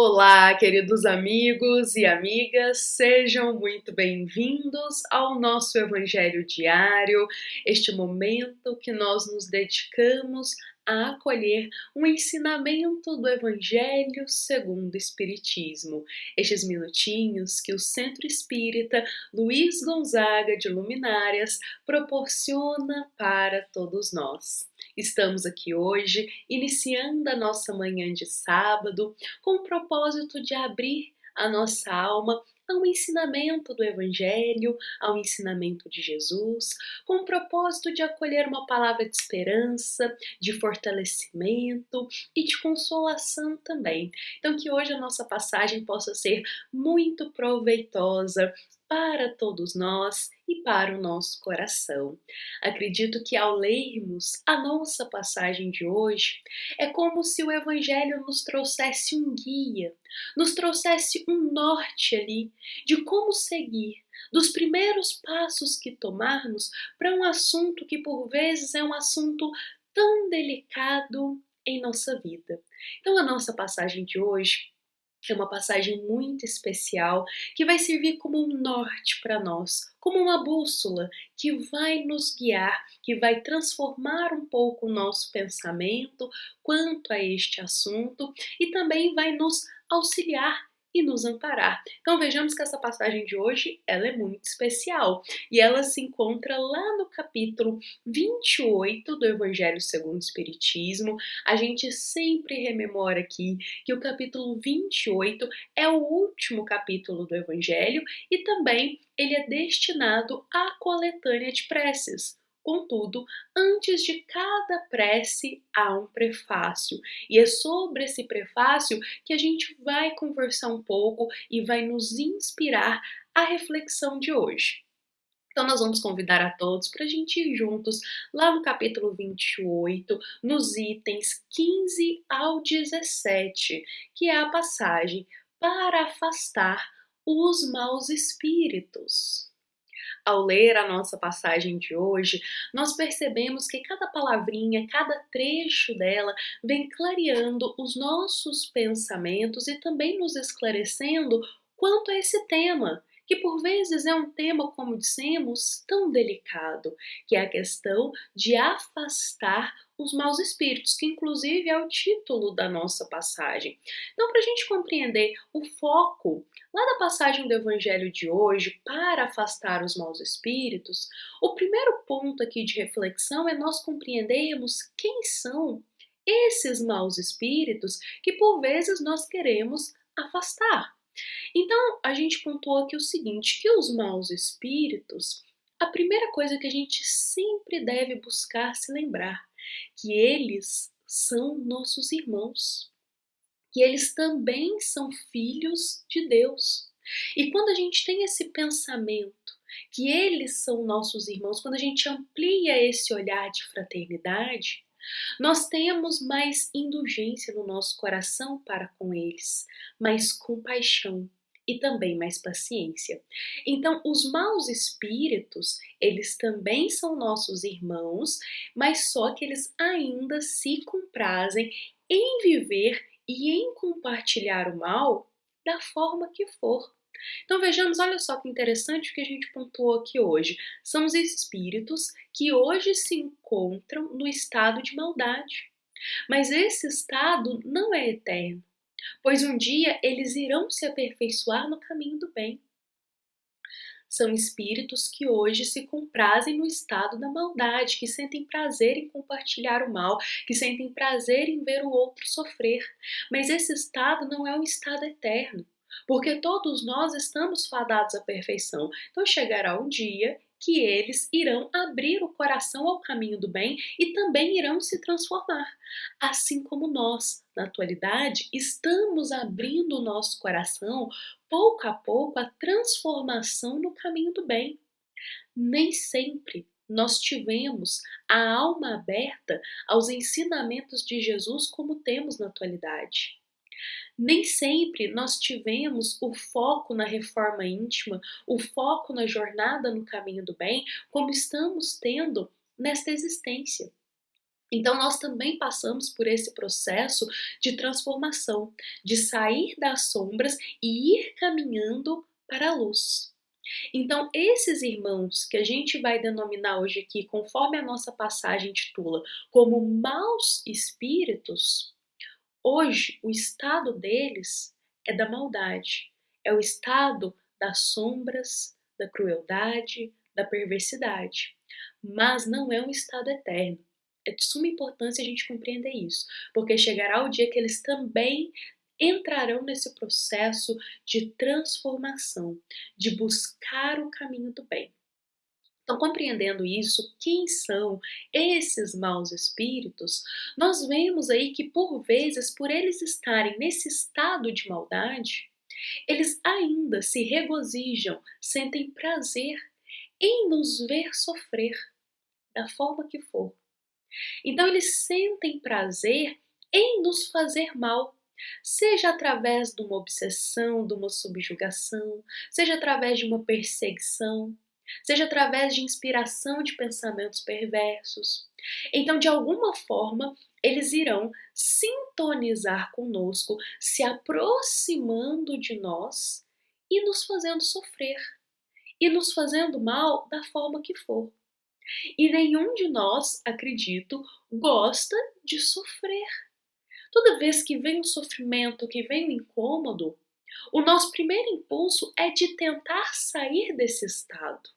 Olá, queridos amigos e amigas, sejam muito bem-vindos ao nosso Evangelho Diário, este momento que nós nos dedicamos a acolher um ensinamento do Evangelho segundo o Espiritismo. Estes minutinhos que o Centro Espírita Luiz Gonzaga de Luminárias proporciona para todos nós. Estamos aqui hoje, iniciando a nossa manhã de sábado, com o propósito de abrir a nossa alma ao ensinamento do Evangelho, ao ensinamento de Jesus, com o propósito de acolher uma palavra de esperança, de fortalecimento e de consolação também. Então, que hoje a nossa passagem possa ser muito proveitosa para todos nós e para o nosso coração. Acredito que ao lermos a nossa passagem de hoje, é como se o Evangelho nos trouxesse um guia, nos trouxesse um norte ali de como seguir, dos primeiros passos que tomarmos para um assunto que por vezes é um assunto tão delicado em nossa vida. Então a nossa passagem de hoje é uma passagem muito especial que vai servir como um norte para nós, como uma bússola que vai nos guiar, que vai transformar um pouco o nosso pensamento quanto a este assunto e também vai nos auxiliar e nos amparar. Então vejamos que essa passagem de hoje, ela é muito especial e ela se encontra lá no capítulo 28 do Evangelho segundo o Espiritismo. A gente sempre rememora aqui que o capítulo 28 é o último capítulo do Evangelho e também ele é destinado à coletânea de preces. Contudo, antes de cada prece há um prefácio, e é sobre esse prefácio que a gente vai conversar um pouco e vai nos inspirar a reflexão de hoje. Então nós vamos convidar a todos para a gente ir juntos lá no capítulo 28, nos itens 15 ao 17, que é a passagem para afastar os maus espíritos. Ao ler a nossa passagem de hoje, nós percebemos que cada palavrinha, cada trecho dela vem clareando os nossos pensamentos e também nos esclarecendo quanto a esse tema, que por vezes é um tema, como dissemos, tão delicado, que é a questão de afastar os maus espíritos, que inclusive é o título da nossa passagem. Então, para a gente compreender o foco lá da passagem do Evangelho de hoje, para afastar os maus espíritos, o primeiro ponto aqui de reflexão é nós compreendermos quem são esses maus espíritos que por vezes nós queremos afastar. Então, a gente pontuou aqui o seguinte, que os maus espíritos, a primeira coisa que a gente sempre deve buscar se lembrar, que eles são nossos irmãos, que eles também são filhos de Deus. E quando a gente tem esse pensamento que eles são nossos irmãos, quando a gente amplia esse olhar de fraternidade, nós temos mais indulgência no nosso coração para com eles, mais compaixão e também mais paciência. Então, os maus espíritos, eles também são nossos irmãos, mas só que eles ainda se comprazem em viver e em compartilhar o mal da forma que for. Então vejamos, olha só que interessante o que a gente pontuou aqui hoje. São os espíritos que hoje se encontram no estado de maldade. Mas esse estado não é eterno, pois um dia eles irão se aperfeiçoar no caminho do bem. São espíritos que hoje se comprazem no estado da maldade, que sentem prazer em compartilhar o mal, que sentem prazer em ver o outro sofrer. Mas esse estado não é um estado eterno, porque todos nós estamos fadados à perfeição. Então chegará um dia que eles irão abrir o coração ao caminho do bem e também irão se transformar. Assim como nós, na atualidade, estamos abrindo o nosso coração pouco a pouco a transformação no caminho do bem. Nem sempre nós tivemos a alma aberta aos ensinamentos de Jesus como temos na atualidade. Nem sempre nós tivemos o foco na reforma íntima, o foco na jornada no caminho do bem, como estamos tendo nesta existência. Então, nós também passamos por esse processo de transformação, de sair das sombras e ir caminhando para a luz. Então, esses irmãos que a gente vai denominar hoje aqui, conforme a nossa passagem titula, como maus espíritos, hoje o estado deles é da maldade, é o estado das sombras, da crueldade, da perversidade, mas não é um estado eterno. É de suma importância a gente compreender isso, porque chegará o dia que eles também entrarão nesse processo de transformação, de buscar o caminho do bem. Então, compreendendo isso, quem são esses maus espíritos? Nós vemos aí que, por vezes, por eles estarem nesse estado de maldade, eles ainda se regozijam, sentem prazer em nos ver sofrer, da forma que for. Então, eles sentem prazer em nos fazer mal, seja através de uma obsessão, de uma subjugação, seja através de uma perseguição, seja através de inspiração de pensamentos perversos. Então, de alguma forma, eles irão sintonizar conosco, se aproximando de nós e nos fazendo sofrer, e nos fazendo mal da forma que for. E nenhum de nós, acredito, gosta de sofrer. Toda vez que vem um sofrimento, que vem um incômodo, o nosso primeiro impulso é de tentar sair desse estado.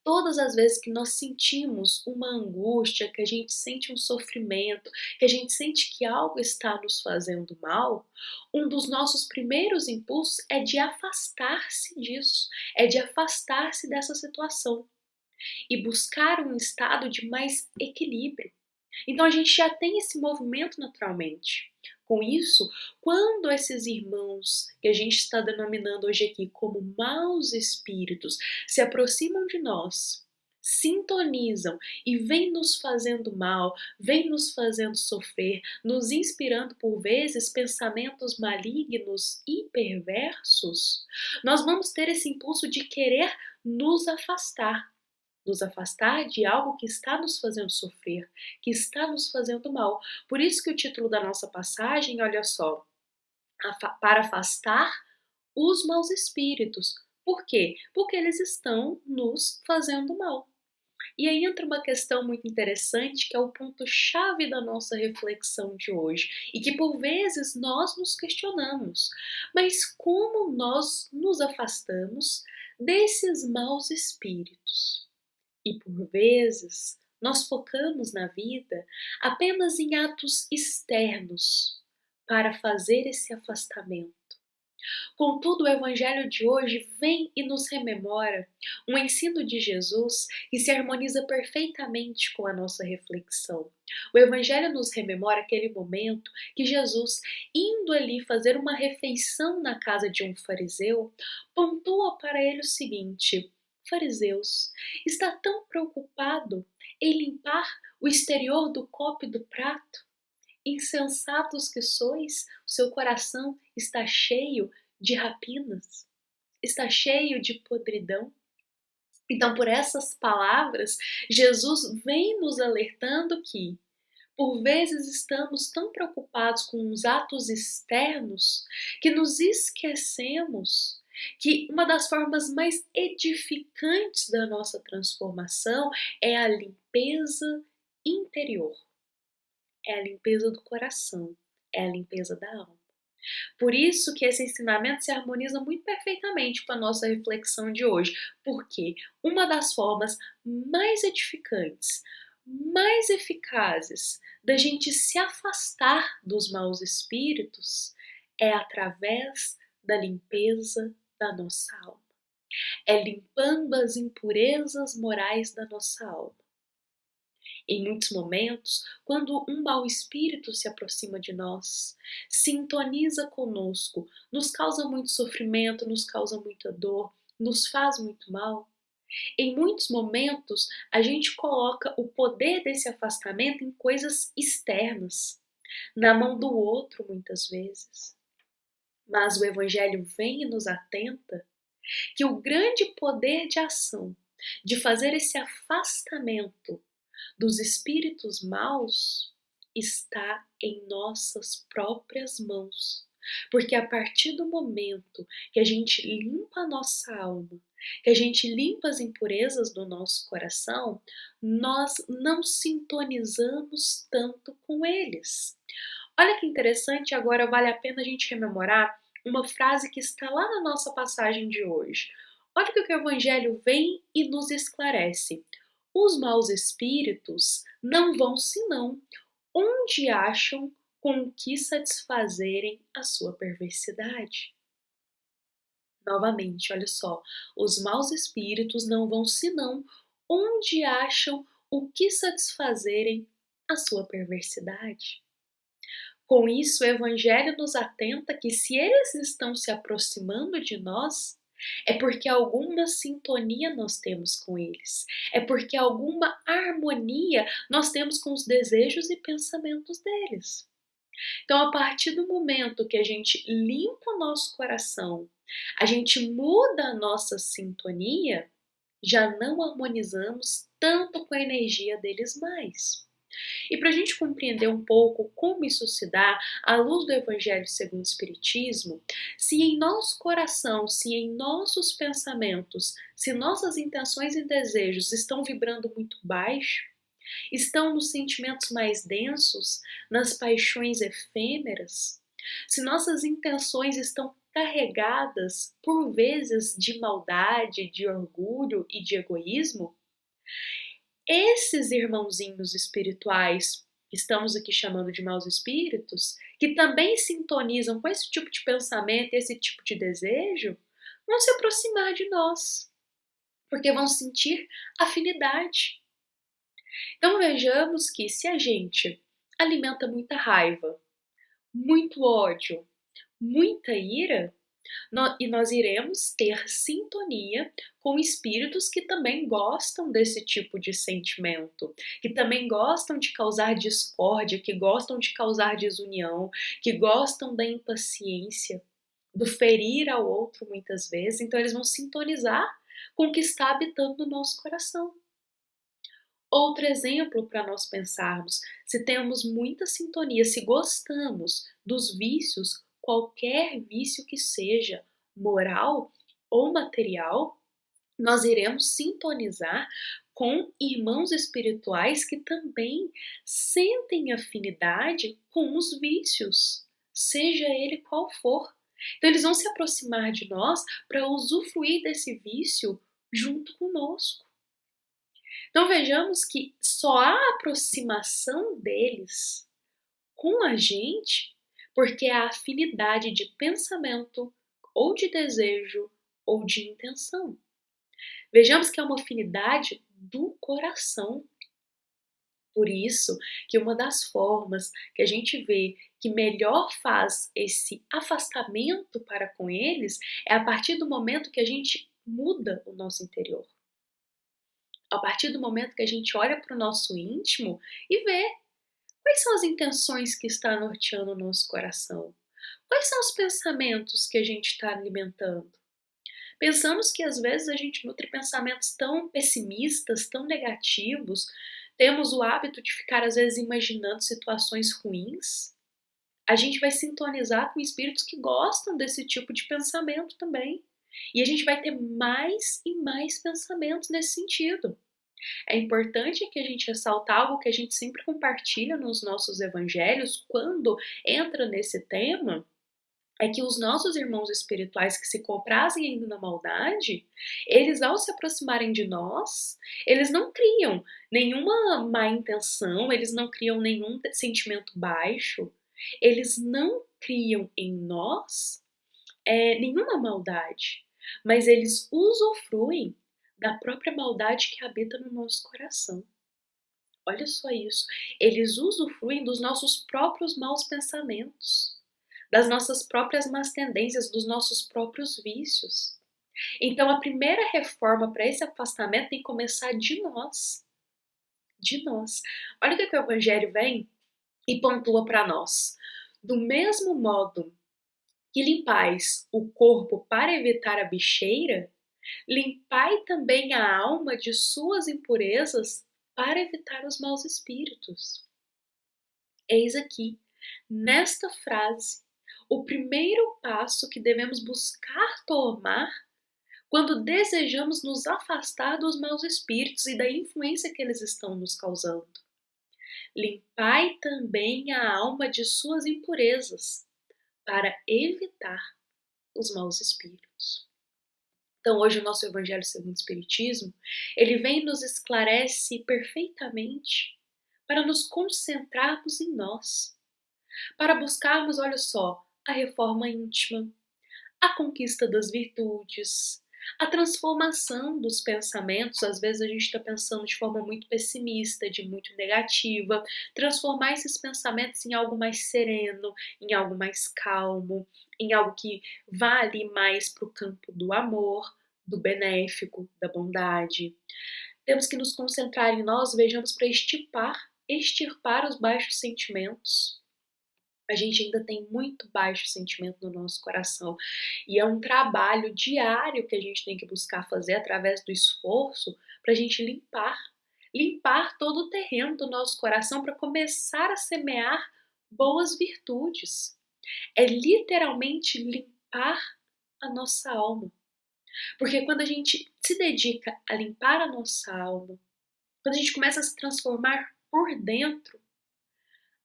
Todas as vezes que nós sentimos uma angústia, que a gente sente um sofrimento, que a gente sente que algo está nos fazendo mal, um dos nossos primeiros impulsos é de afastar-se disso, é de afastar-se dessa situação e buscar um estado de mais equilíbrio. Então a gente já tem esse movimento naturalmente. Com isso, quando esses irmãos que a gente está denominando hoje aqui como maus espíritos se aproximam de nós, sintonizam e vêm nos fazendo mal, vêm nos fazendo sofrer, nos inspirando por vezes pensamentos malignos e perversos, nós vamos ter esse impulso de querer nos afastar de algo que está nos fazendo sofrer, que está nos fazendo mal. Por isso que o título da nossa passagem, olha só, para afastar os maus espíritos. Por quê? Porque eles estão nos fazendo mal. E aí entra uma questão muito interessante, que é o ponto-chave da nossa reflexão de hoje, e que por vezes nós nos questionamos. Mas como nós nos afastamos desses maus espíritos? E por vezes nós focamos na vida apenas em atos externos para fazer esse afastamento. Contudo, o Evangelho de hoje vem e nos rememora um ensino de Jesus que se harmoniza perfeitamente com a nossa reflexão. O Evangelho nos rememora aquele momento que Jesus, indo ali fazer uma refeição na casa de um fariseu, pontua para ele o seguinte: Fariseus, está tão preocupado em limpar o exterior do copo e do prato? Insensatos que sois, o seu coração está cheio de rapinas, está cheio de podridão. Então, por essas palavras, Jesus vem nos alertando que, por vezes, estamos tão preocupados com os atos externos que nos esquecemos que uma das formas mais edificantes da nossa transformação é a limpeza interior, é a limpeza do coração, é a limpeza da alma. Por isso que esse ensinamento se harmoniza muito perfeitamente com a nossa reflexão de hoje, porque uma das formas mais edificantes, mais eficazes da gente se afastar dos maus espíritos é através da limpeza da nossa alma. É limpando as impurezas morais da nossa alma. Em muitos momentos, quando um mau espírito se aproxima de nós, sintoniza conosco, nos causa muito sofrimento, nos causa muita dor, nos faz muito mal, em muitos momentos a gente coloca o poder desse afastamento em coisas externas, na mão do outro muitas vezes. Mas o Evangelho vem e nos atenta que o grande poder de ação, de fazer esse afastamento, dos espíritos maus está em nossas próprias mãos. Porque a partir do momento que a gente limpa a nossa alma, que a gente limpa as impurezas do nosso coração, nós não sintonizamos tanto com eles. Olha que interessante, agora vale a pena a gente rememorar uma frase que está lá na nossa passagem de hoje. Olha o que o Evangelho vem e nos esclarece. Os maus espíritos não vão senão onde acham com o que satisfazerem a sua perversidade. Novamente, olha só, os maus espíritos não vão senão onde acham o que satisfazerem a sua perversidade. Com isso, o Evangelho nos atenta que se eles estão se aproximando de nós, é porque alguma sintonia nós temos com eles, é porque alguma harmonia nós temos com os desejos e pensamentos deles. Então, a partir do momento que a gente limpa o nosso coração, a gente muda a nossa sintonia, já não harmonizamos tanto com a energia deles mais. E para a gente compreender um pouco como isso se dá à luz do Evangelho segundo o Espiritismo, se em nosso coração, se em nossos pensamentos, se nossas intenções e desejos estão vibrando muito baixo, estão nos sentimentos mais densos, nas paixões efêmeras, se nossas intenções estão carregadas, por vezes, de maldade, de orgulho e de egoísmo, esses irmãozinhos espirituais, que estamos aqui chamando de maus espíritos, que também sintonizam com esse tipo de pensamento, esse tipo de desejo, vão se aproximar de nós, porque vão sentir afinidade. Então vejamos que se a gente alimenta muita raiva, muito ódio, muita ira, e nós iremos ter sintonia com espíritos que também gostam desse tipo de sentimento, que também gostam de causar discórdia, que gostam de causar desunião, que gostam da impaciência, do ferir ao outro muitas vezes. Então eles vão sintonizar com o que está habitando no nosso coração. Outro exemplo para nós pensarmos, se temos muita sintonia, se gostamos dos vícios, qualquer vício que seja, moral ou material, nós iremos sintonizar com irmãos espirituais que também sentem afinidade com os vícios, seja ele qual for. Então eles vão se aproximar de nós para usufruir desse vício junto conosco. Então vejamos que só há aproximação deles com a gente porque há afinidade de pensamento, ou de desejo, ou de intenção. Vejamos que é uma afinidade do coração. Por isso que uma das formas que a gente vê que melhor faz esse afastamento para com eles é a partir do momento que a gente muda o nosso interior. A partir do momento que a gente olha para o nosso íntimo e vê quais são as intenções que estão norteando o nosso coração. Quais são os pensamentos que a gente está alimentando? Pensamos que às vezes a gente nutre pensamentos tão pessimistas, tão negativos, temos o hábito de ficar às vezes imaginando situações ruins. A gente vai sintonizar com espíritos que gostam desse tipo de pensamento também. E a gente vai ter mais e mais pensamentos nesse sentido. É importante que a gente ressalte algo que a gente sempre compartilha nos nossos evangelhos quando entra nesse tema, é que os nossos irmãos espirituais que se comprazem ainda na maldade, eles ao se aproximarem de nós, eles não criam nenhuma má intenção, eles não criam nenhum sentimento baixo, eles não criam em nós nenhuma maldade, mas eles usufruem da própria maldade que habita no nosso coração. Olha só isso, eles usufruem dos nossos próprios maus pensamentos, das nossas próprias más tendências, dos nossos próprios vícios. Então a primeira reforma para esse afastamento tem que começar de nós. De nós. Olha o que o Evangelho vem e pontua para nós. Do mesmo modo que limpais o corpo para evitar a bicheira, limpai também a alma de suas impurezas para evitar os maus espíritos. Eis aqui, nesta frase, o primeiro passo que devemos buscar tomar quando desejamos nos afastar dos maus espíritos e da influência que eles estão nos causando. Limpai também a alma de suas impurezas, para evitar os maus espíritos. Então, hoje o nosso Evangelho segundo o Espiritismo, ele vem e nos esclarece perfeitamente para nos concentrarmos em nós, para buscarmos, olha só, a reforma íntima, a conquista das virtudes, a transformação dos pensamentos. Às vezes a gente está pensando de forma muito pessimista, de muito negativa, transformar esses pensamentos em algo mais sereno, em algo mais calmo, em algo que vá ali mais para o campo do amor, do benéfico, da bondade. Temos que nos concentrar em nós, vejamos, para extirpar os baixos sentimentos. A gente ainda tem muito baixo sentimento no nosso coração. E é um trabalho diário que a gente tem que buscar fazer através do esforço para a gente limpar todo o terreno do nosso coração para começar a semear boas virtudes. É literalmente limpar a nossa alma. Porque quando a gente se dedica a limpar a nossa alma, quando a gente começa a se transformar por dentro,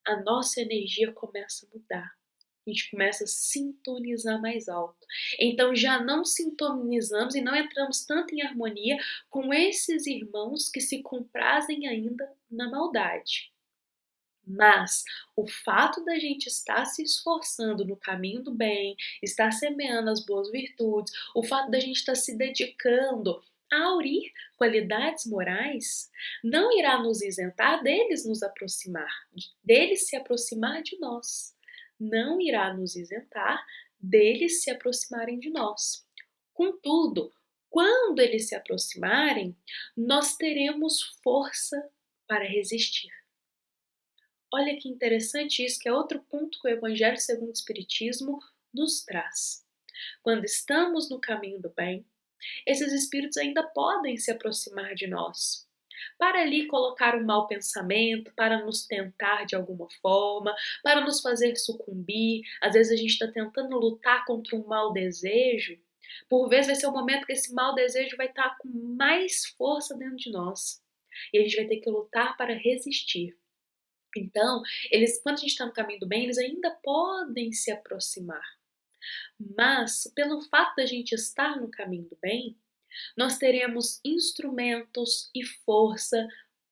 a nossa energia começa a mudar. A gente começa a sintonizar mais alto. Então já não sintonizamos e não entramos tanto em harmonia com esses irmãos que se comprazem ainda na maldade. Mas o fato da gente estar se esforçando no caminho do bem, estar semeando as boas virtudes, o fato da gente estar se dedicando a aurir qualidades morais, não irá nos isentar deles nos aproximar, deles se aproximar de nós. Não irá nos isentar deles se aproximarem de nós. Contudo, quando eles se aproximarem, nós teremos força para resistir. Olha que interessante isso, que é outro ponto que o Evangelho segundo o Espiritismo nos traz. Quando estamos no caminho do bem, esses espíritos ainda podem se aproximar de nós, para ali colocar um mau pensamento, para nos tentar de alguma forma, para nos fazer sucumbir. Às vezes a gente está tentando lutar contra um mau desejo. Por vezes vai ser o momento que esse mau desejo vai estar com mais força dentro de nós. E a gente vai ter que lutar para resistir. Então, quando a gente está no caminho do bem, eles ainda podem se aproximar. Mas, pelo fato da gente estar no caminho do bem, nós teremos instrumentos e força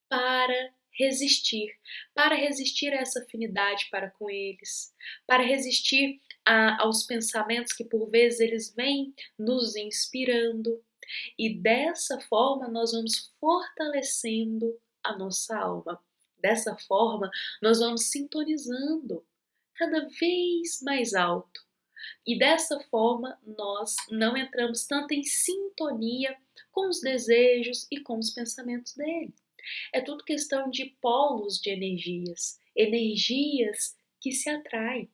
para resistir a essa afinidade para com eles, para resistir aos pensamentos que por vezes eles vêm nos inspirando. E dessa forma nós vamos fortalecendo a nossa alma. Dessa forma, nós vamos sintonizando cada vez mais alto. E dessa forma, nós não entramos tanto em sintonia com os desejos e com os pensamentos dele. É tudo questão de polos de energias, energias que se atraem.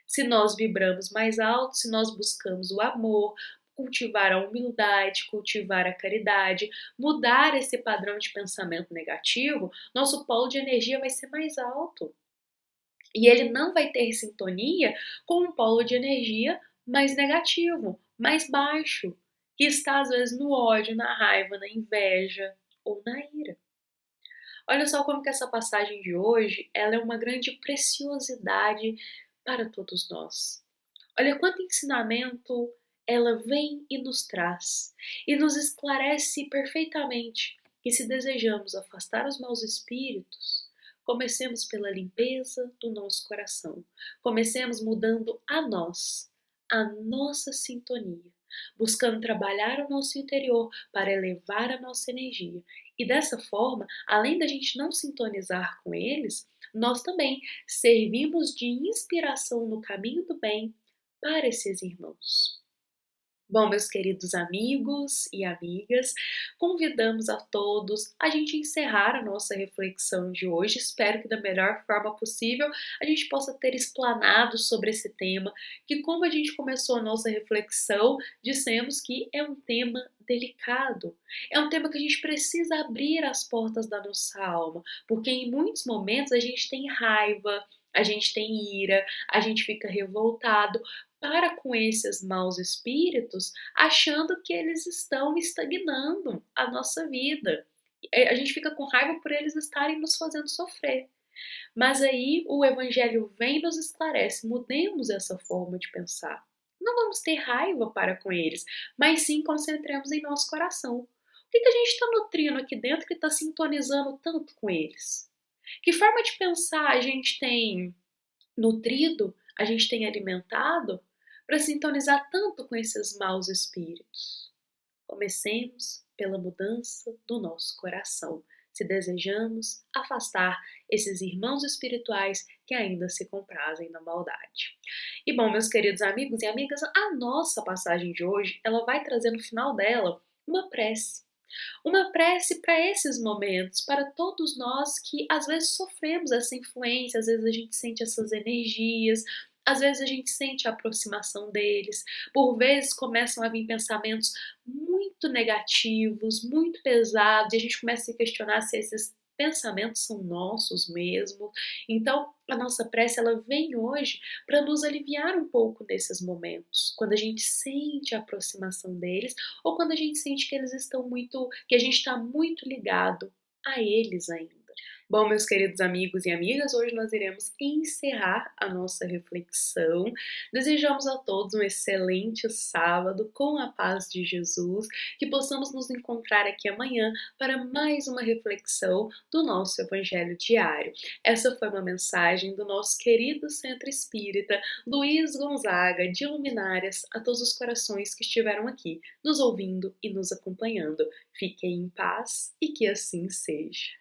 Se nós vibramos mais alto, se nós buscamos o amor, cultivar a humildade, cultivar a caridade, mudar esse padrão de pensamento negativo, nosso polo de energia vai ser mais alto. E ele não vai ter sintonia com um polo de energia mais negativo, mais baixo, que está às vezes no ódio, na raiva, na inveja ou na ira. Olha só como que essa passagem de hoje, ela é uma grande preciosidade para todos nós. Olha quanto ensinamento ela vem e nos traz, e nos esclarece perfeitamente que se desejamos afastar os maus espíritos, comecemos pela limpeza do nosso coração. Comecemos mudando a nossa sintonia, buscando trabalhar o nosso interior para elevar a nossa energia. E dessa forma, além da gente não sintonizar com eles, nós também servimos de inspiração no caminho do bem para esses irmãos. Bom, meus queridos amigos e amigas, convidamos a todos a gente encerrar a nossa reflexão de hoje. Espero que da melhor forma possível a gente possa ter explanado sobre esse tema, que como a gente começou a nossa reflexão, dissemos que é um tema delicado. É um tema que a gente precisa abrir as portas da nossa alma, porque em muitos momentos a gente tem raiva, a gente tem ira, a gente fica revoltado para com esses maus espíritos, achando que eles estão estagnando a nossa vida. A gente fica com raiva por eles estarem nos fazendo sofrer. Mas aí o Evangelho vem e nos esclarece: mudemos essa forma de pensar. Não vamos ter raiva para com eles, mas sim concentremos em nosso coração. O que a gente está nutrindo aqui dentro que está sintonizando tanto com eles? Que forma de pensar a gente tem nutrido, a gente tem alimentado para sintonizar tanto com esses maus espíritos? Comecemos pela mudança do nosso coração, se desejamos afastar esses irmãos espirituais que ainda se comprazem na maldade. E bom, meus queridos amigos e amigas, a nossa passagem de hoje, ela vai trazer no final dela uma prece. Uma prece para esses momentos, para todos nós que às vezes sofremos essa influência, às vezes a gente sente essas energias, às vezes a gente sente a aproximação deles, por vezes começam a vir pensamentos muito negativos, muito pesados, e a gente começa a se questionar se esses pensamentos são nossos mesmo. Então, a nossa prece ela vem hoje para nos aliviar um pouco nesses momentos, quando a gente sente a aproximação deles ou quando a gente sente que eles estão muito, que a gente está muito ligado a eles ainda. Bom, meus queridos amigos e amigas, hoje nós iremos encerrar a nossa reflexão. Desejamos a todos um excelente sábado com a paz de Jesus, que possamos nos encontrar aqui amanhã para mais uma reflexão do nosso Evangelho diário. Essa foi uma mensagem do nosso querido Centro Espírita Luiz Gonzaga de Luminárias a todos os corações que estiveram aqui, nos ouvindo e nos acompanhando. Fiquem em paz e que assim seja.